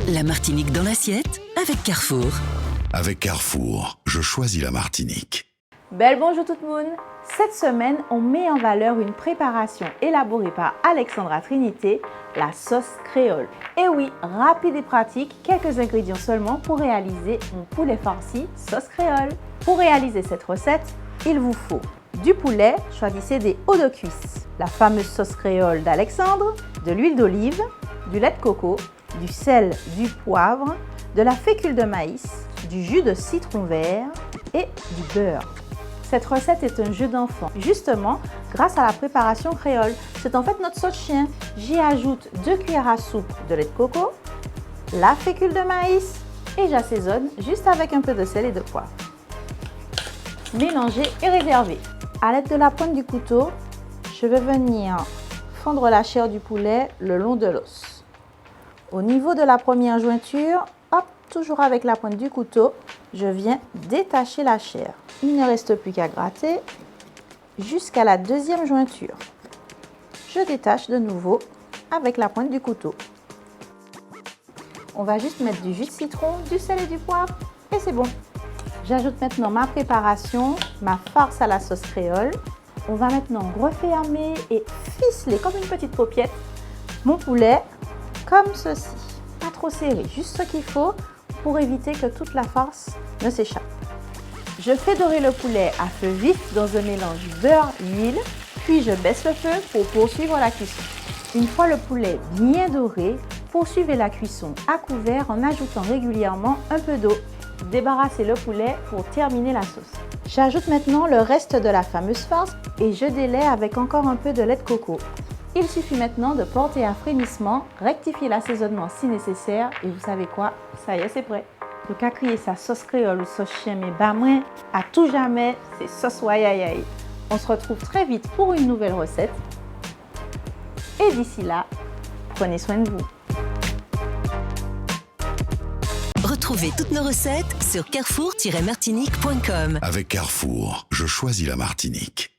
La Martinique dans l'assiette avec Carrefour. Avec Carrefour, je choisis la Martinique. Belle bonjour tout le monde. Cette semaine, on met en valeur une préparation élaborée par Alexandra Trinité, la sauce créole. Et oui, rapide et pratique, quelques ingrédients seulement pour réaliser un poulet farci sauce créole. Pour réaliser cette recette, il vous faut du poulet, choisissez des hauts de cuisse, la fameuse sauce créole d'Alexandre, de l'huile d'olive, du lait de coco, du sel, du poivre, de la fécule de maïs, du jus de citron vert et du beurre. Cette recette est un jeu d'enfant, justement grâce à la préparation créole. C'est en fait notre sauce chien. J'y ajoute 2 cuillères à soupe de lait de coco, la fécule de maïs et j'assaisonne juste avec un peu de sel et de poivre. Mélanger et réserver. À l'aide de la pointe du couteau, je vais venir fondre la chair du poulet le long de l'os. Au niveau de la première jointure, hop, toujours avec la pointe du couteau, je viens détacher la chair. Il ne reste plus qu'à gratter jusqu'à la deuxième jointure. Je détache de nouveau avec la pointe du couteau. On va juste mettre du jus de citron, du sel et du poivre et c'est bon. J'ajoute maintenant ma préparation, ma farce à la sauce créole. On va maintenant refermer et ficeler comme une petite paupiette mon poulet comme ceci. Pas trop serré, juste ce qu'il faut pour éviter que toute la farce ne s'échappe. Je fais dorer le poulet à feu vif dans un mélange beurre-huile, puis je baisse le feu pour poursuivre la cuisson. Une fois le poulet bien doré, poursuivez la cuisson à couvert en ajoutant régulièrement un peu d'eau. Débarrassez le poulet pour terminer la sauce. J'ajoute maintenant le reste de la fameuse farce et je délaie avec encore un peu de lait de coco. Il suffit maintenant de porter à frémissement, rectifier l'assaisonnement si nécessaire et vous savez quoi, ça y est, c'est prêt. Donc à crier sa sauce créole ou sauce chien mais bas moins, à tout jamais, c'est sauce wayayaï. On se retrouve très vite pour une nouvelle recette. Et d'ici là, prenez soin de vous. Retrouvez toutes nos recettes sur carrefour-martinique.com. Avec Carrefour, je choisis la Martinique.